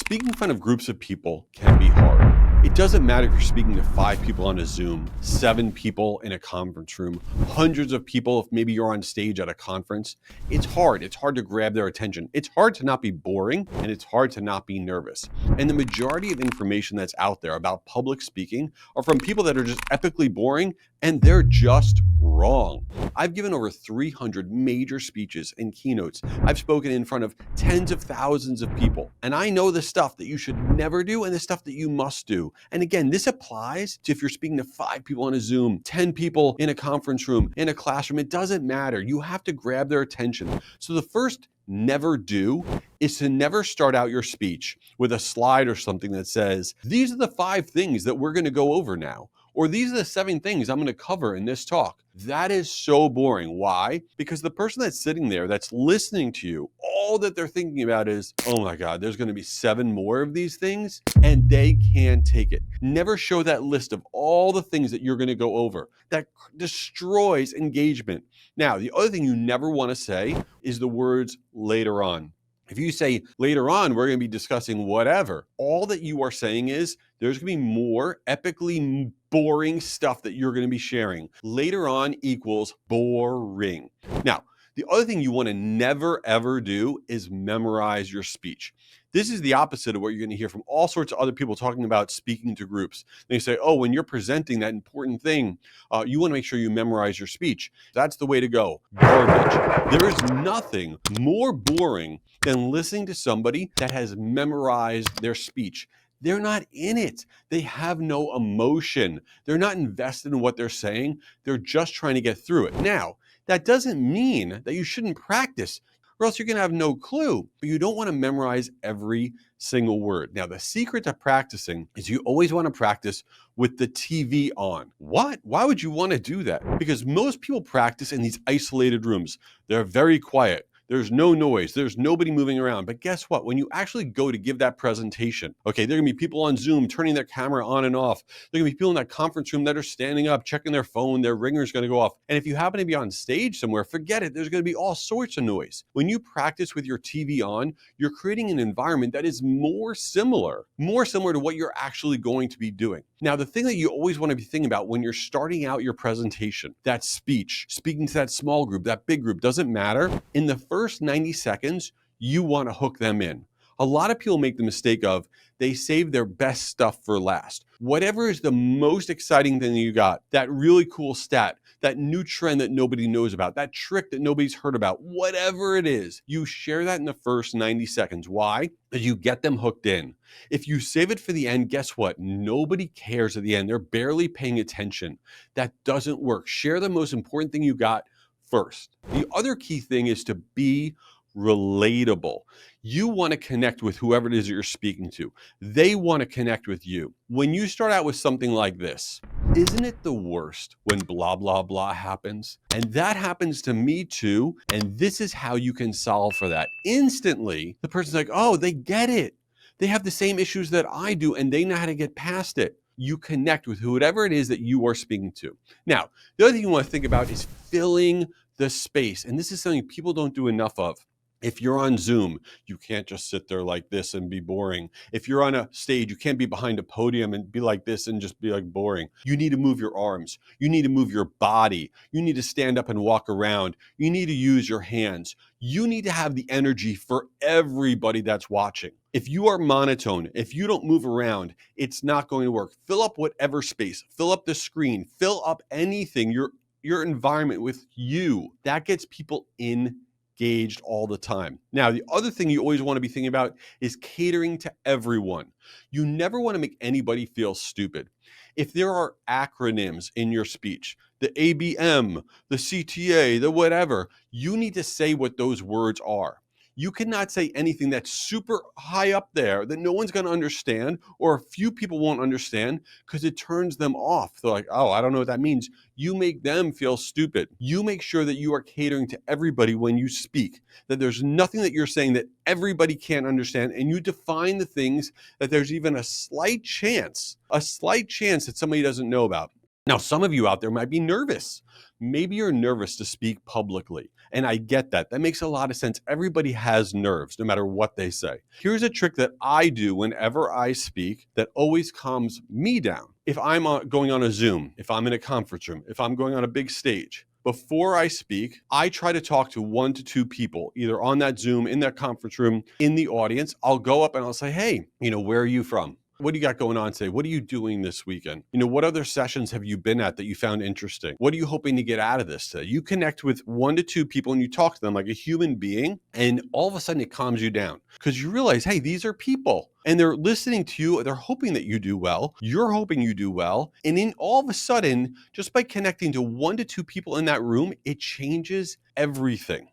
Speaking in front of groups of people can be hard. It doesn't matter if you're speaking to 5 people on a Zoom, 7 people in a conference room, hundreds of people if maybe you're on stage at a conference. It's hard. It's hard to grab their attention. It's hard to not be boring, and it's hard to not be nervous. And the majority of information that's out there about public speaking are from people that are just epically boring, and they're just wrong. I've given over 300 major speeches and keynotes. I've spoken in front of tens of thousands of people, and I know the stuff that you should never do and the stuff that you must do. And again, this applies to if you're speaking to 5 people on a Zoom, 10 people in a conference room, in a classroom. It doesn't matter. You have to grab their attention. So the first never do is to never start out your speech with a slide or something that says, these are the 5 things that we're going to go over now. Or these are the 7 things I'm going to cover in this talk. That is so boring. Why? Because the person that's sitting there, that's listening to you, all that they're thinking about is, oh my God, there's going to be 7 more of these things, and they can't take it. Never show that list of all the things that you're going to go over. That destroys engagement. Now, the other thing you never want to say is the words later on. If you say later on, we're going to be discussing whatever, all that you are saying is there's going to be more epically boring stuff that you're going to be sharing. Later on equals boring. Now, the other thing you want to never ever do is memorize your speech. This is the opposite of what you're going to hear from all sorts of other people talking about speaking to groups. They say, oh, when you're presenting that important thing, you want to make sure you memorize your speech. That's the way to go. Garbage. There is nothing more boring than listening to somebody that has memorized their speech. They're not in it. They have no emotion. They're not invested in what they're saying. They're just trying to get through it. Now, that doesn't mean that you shouldn't practice, or else you're going to have no clue. But you don't want to memorize every single word. Now, the secret to practicing is you always want to practice with the TV on. What? Why would you want to do that? Because most people practice in these isolated rooms. They're very quiet. There's no noise. There's nobody moving around. But guess what? When you actually go to give that presentation, okay, there are going to be people on Zoom turning their camera on and off. There are going to be people in that conference room that are standing up, checking their phone. Their ringer's going to go off. And if you happen to be on stage somewhere, forget it. There's going to be all sorts of noise. When you practice with your TV on, you're creating an environment that is more similar to what you're actually going to be doing. Now, the thing that you always want to be thinking about when you're starting out your presentation, that speech, speaking to that small group, that big group, doesn't matter. In the first 90 seconds, you want to hook them in. A lot of people make the mistake of they save their best stuff for last. Whatever is the most exciting thing you got, that really cool stat, that new trend that nobody knows about, that trick that nobody's heard about, whatever it is, you share that in the first 90 seconds. Why? Because you get them hooked in. If you save it for the end, guess what? Nobody cares at the end. They're barely paying attention. That doesn't work. Share the most important thing you got first. The other key thing is to be relatable. You want to connect with whoever it is that you're speaking to. They want to connect with you. When you start out with something like this, isn't it the worst when blah, blah, blah happens? And that happens to me too. And this is how you can solve for that. Instantly, the person's like, oh, they get it. They have the same issues that I do, and they know how to get past it. You connect with whoever it is that you are speaking to. Now, the other thing you want to think about is filling the space. And this is something people don't do enough of. If you're on Zoom, you can't just sit there like this and be boring. If you're on a stage, you can't be behind a podium and be like this and just be like boring. You need to move your arms. You need to move your body. You need to stand up and walk around. You need to use your hands. You need to have the energy for everybody that's watching. If you are monotone, if you don't move around, it's not going to work. Fill up whatever space, fill up the screen, fill up anything, your environment with you. That gets people engaged all the time. Now, the other thing you always want to be thinking about is catering to everyone. You never want to make anybody feel stupid. If there are acronyms in your speech, the ABM, the CTA, the whatever, you need to say what those words are. You cannot say anything that's super high up there that no one's going to understand or a few people won't understand because it turns them off. They're like, oh, I don't know what that means. You make them feel stupid. You make sure that you are catering to everybody when you speak, that there's nothing that you're saying that everybody can't understand, and you define the things that there's even a slight chance that somebody doesn't know about. Now, some of you out there might be nervous. Maybe you're nervous to speak publicly. And I get that. That makes a lot of sense. Everybody has nerves, no matter what they say. Here's a trick that I do whenever I speak that always calms me down. If I'm going on a Zoom, if I'm in a conference room, if I'm going on a big stage, before I speak, I try to talk to 1 to 2 people, either on that Zoom, in that conference room, in the audience. I'll go up and I'll say, hey, where are you from? What do you got going on today? What are you doing this weekend? What other sessions have you been at that you found interesting? What are you hoping to get out of this today? You connect with 1 to 2 people and you talk to them like a human being, and all of a sudden it calms you down because you realize, hey, these are people and they're listening to you. They're hoping that you do well. You're hoping you do well. And in all of a sudden, just by connecting to 1 to 2 people in that room, it changes everything.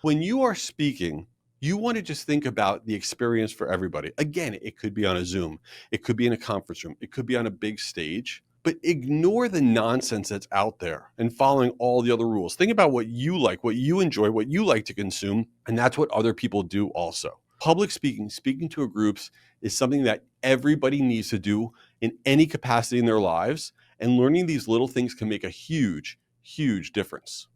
When you are speaking, you want to just think about the experience for everybody. Again, it could be on a Zoom. It could be in a conference room. It could be on a big stage. But ignore the nonsense that's out there and following all the other rules. Think about what you like, what you enjoy, what you like to consume, and that's what other people do also. Public speaking, speaking to a group, is something that everybody needs to do in any capacity in their lives, and learning these little things can make a huge, huge difference.